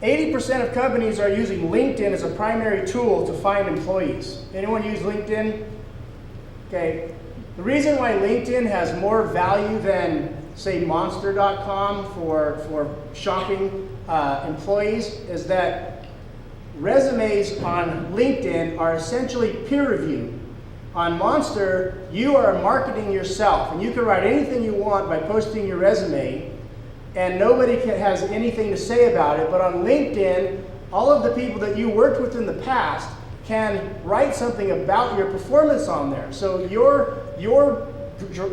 80% of companies are using LinkedIn as a primary tool to find employees. Anyone use LinkedIn? Okay. The reason why LinkedIn has more value than, say, Monster.com for shopping employees is that resumes on LinkedIn are essentially peer-reviewed. On Monster, you are marketing yourself, and you can write anything you want by posting your resume, and nobody has anything to say about it. But on LinkedIn, all of the people that you worked with in the past can write something about your performance on there. So your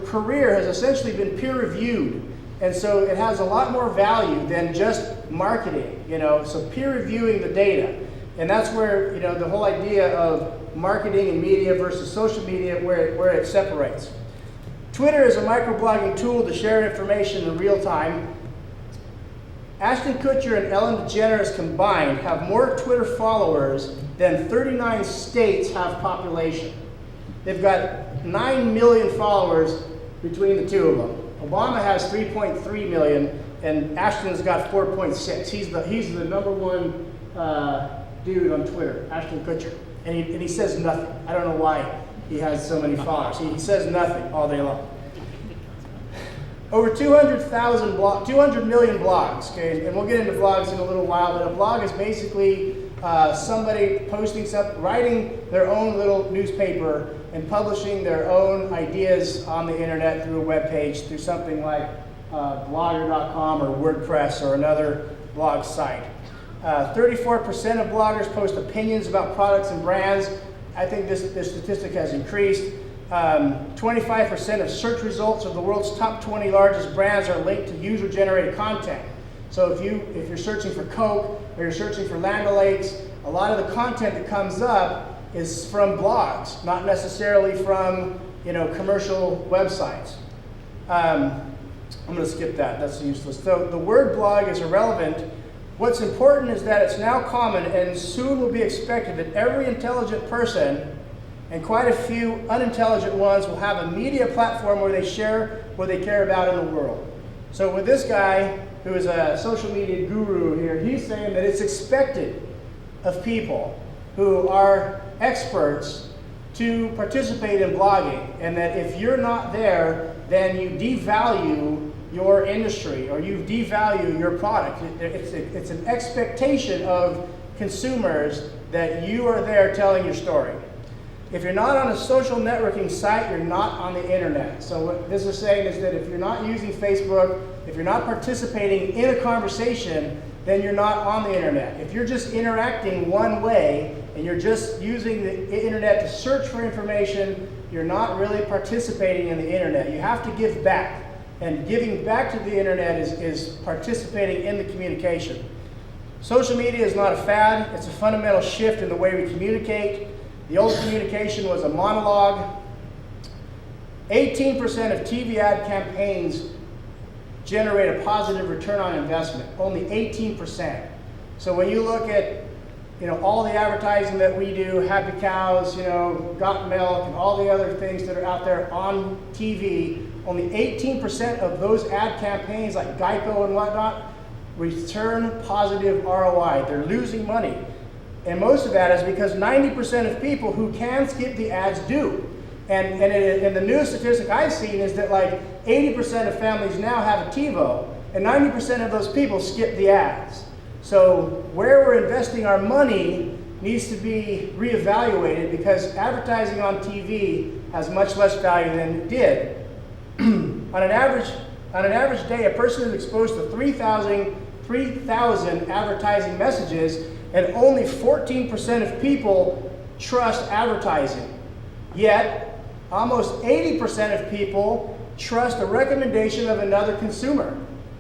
career has essentially been peer-reviewed, and so it has a lot more value than just marketing. So peer-reviewing the data, and that's where the whole idea of marketing and media versus social media, where it separates. Twitter is a microblogging tool to share information in real time. Ashton Kutcher and Ellen DeGeneres combined have more Twitter followers than 39 states have population. They've got 9 million followers between the two of them. Obama has 3.3 million, and Ashton's got 4.6. He's the number one dude on Twitter, Ashton Kutcher. And he says nothing. I don't know why he has so many followers. He says nothing all day long. Over 200 million blogs, okay? And we'll get into blogs in a little while, but a blog is basically somebody posting something, writing their own little newspaper and publishing their own ideas on the internet through a web page, through something like blogger.com or WordPress or another blog site. 34% of bloggers post opinions about products and brands. I think this statistic has increased. 25% of search results of the world's top 20 largest brands are linked to user-generated content. So if you're searching for Coke or you're searching for Land O'Lakes, a lot of the content that comes up is from blogs, not necessarily from commercial websites. I'm going to skip that. That's useless. The word blog is irrelevant. What's important is that it's now common and soon will be expected that every intelligent person and quite a few unintelligent ones will have a media platform where they share what they care about in the world. So with this guy, who is a social media guru here, he's saying that it's expected of people who are experts to participate in blogging, and that if you're not there, then you devalue your industry or you devalue your product. It's an expectation of consumers that you are there telling your story. If you're not on a social networking site, you're not on the internet. So what this is saying is that if you're not using Facebook, if you're not participating in a conversation, then you're not on the internet. If you're just interacting one way and you're just using the internet to search for information, you're not really participating in the internet. You have to give back. And giving back to the internet is participating in the communication. Social media is not a fad. It's a fundamental shift in the way we communicate. The old communication was a monologue. 18% of TV ad campaigns generate a positive return on investment. Only 18%. So when you look at all the advertising that we do, Happy Cows, Got Milk, and all the other things that are out there on TV, only 18% of those ad campaigns, like Geico and whatnot, return positive ROI. They're losing money. And most of that is because 90% of people who can skip the ads do. And the newest statistic I've seen is that like 80% of families now have a TiVo, and 90% of those people skip the ads. So where we're investing our money needs to be reevaluated, because advertising on TV has much less value than it did. On an average day, a person is exposed to 3,000 advertising messages, and only 14% of people trust advertising. Yet, almost 80% of people trust a recommendation of another consumer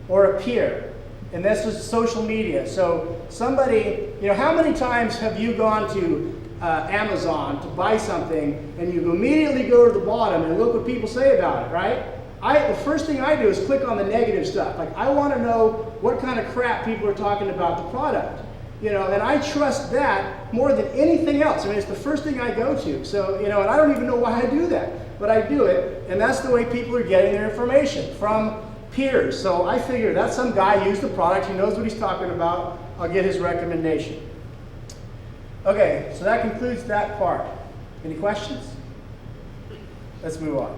or a peer. And this is social media. So somebody, how many times have you gone to Amazon to buy something and you immediately go to the bottom and look what people say about it, right? The first thing I do is click on the negative stuff. Like, I want to know what kind of crap people are talking about the product. And I trust that more than anything else. I mean, it's the first thing I go to. So, and I don't even know why I do that, but I do it. And that's the way people are getting their information, from peers. So I figure that's some guy used the product, he knows what he's talking about, I'll get his recommendation. Okay, so that concludes that part. Any questions? Let's move on.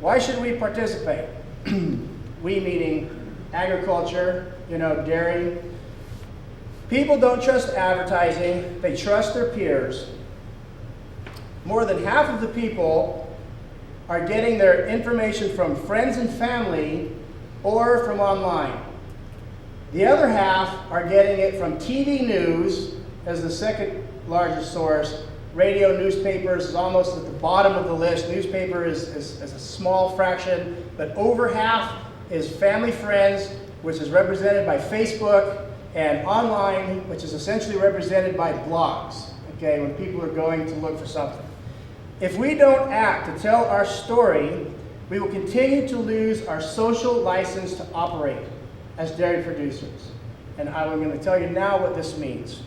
Why should we participate? We meaning agriculture, dairy. People don't trust advertising, they trust their peers. More than half of the people are getting their information from friends and family or from online. The other half are getting it from TV news as the second largest source. Radio, newspapers is almost at the bottom of the list. Newspaper is a small fraction, but over half is family friends, which is represented by Facebook, and online, which is essentially represented by blogs, okay, when people are going to look for something. If we don't act to tell our story, we will continue to lose our social license to operate as dairy producers. And I'm going to tell you now what this means.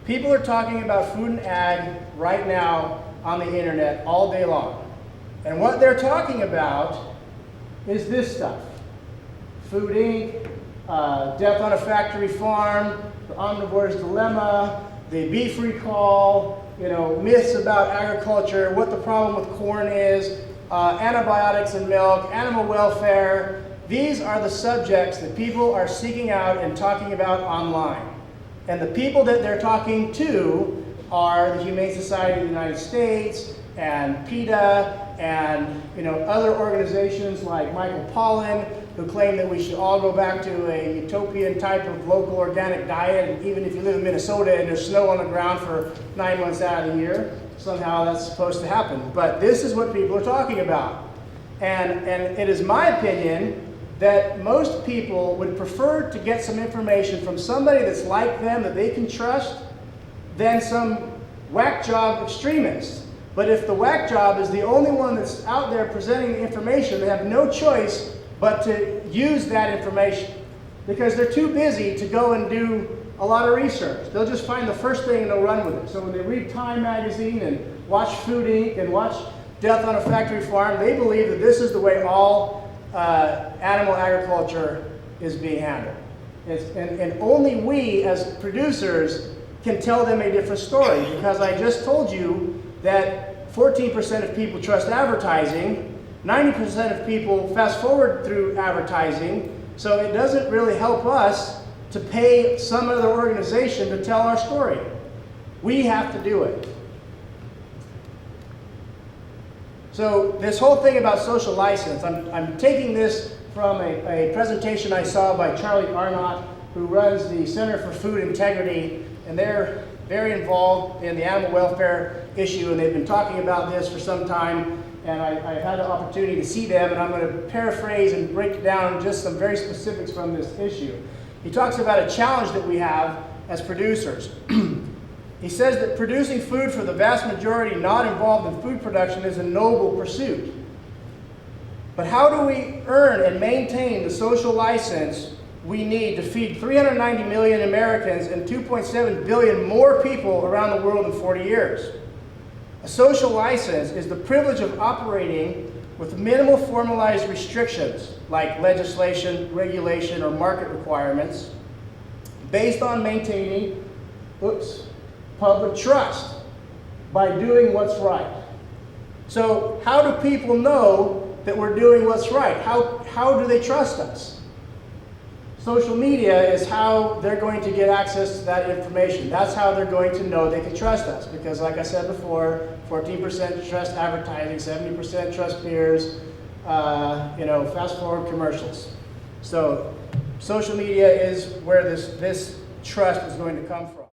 People are talking about food and ag right now on the internet all day long. And what they're talking about is this stuff. Food Inc., Death on a Factory Farm, the Omnivore's Dilemma, the beef recall, myths about agriculture, what the problem with corn is, antibiotics in milk, animal welfare. These are the subjects that people are seeking out and talking about online. And the people that they're talking to are the Humane Society of the United States and PETA and other organizations like Michael Pollan, who claim that we should all go back to a utopian type of local organic diet, and even if you live in Minnesota and there's snow on the ground for 9 months out of the year, somehow that's supposed to happen. But this is what people are talking about. And it is my opinion that most people would prefer to get some information from somebody that's like them, that they can trust, than some whack job extremist. But if the whack job is the only one that's out there presenting the information, they have no choice but to use that information, because they're too busy to go and do a lot of research. They'll just find the first thing and they'll run with it. So when they read Time magazine and watch Food Inc. and watch Death on a Factory Farm, they believe that this is the way all animal agriculture is being handled. And only we as producers can tell them a different story, because I just told you that 14% of people trust advertising, 90% of people fast forward through advertising, so it doesn't really help us to pay some other organization to tell our story. We have to do it. So this whole thing about social license, I'm taking this from a presentation I saw by Charlie Arnott, who runs the Center for Food Integrity, and they're very involved in the animal welfare issue, and they've been talking about this for some time, and I've had the opportunity to see them, and I'm going to paraphrase and break down just some very specifics from this issue. He talks about a challenge that we have as producers. He says that producing food for the vast majority not involved in food production is a noble pursuit. But how do we earn and maintain the social license we need to feed 390 million Americans and 2.7 billion more people around the world in 40 years? A social license is the privilege of operating with minimal formalized restrictions like legislation, regulation, or market requirements based on maintaining public trust by doing what's right. So how do people know that we're doing what's right? How do they trust us? Social media is how they're going to get access to that information. That's how they're going to know they can trust us, because like I said before, 14% trust advertising, 70% trust peers, fast forward commercials. So social media is where this trust is going to come from.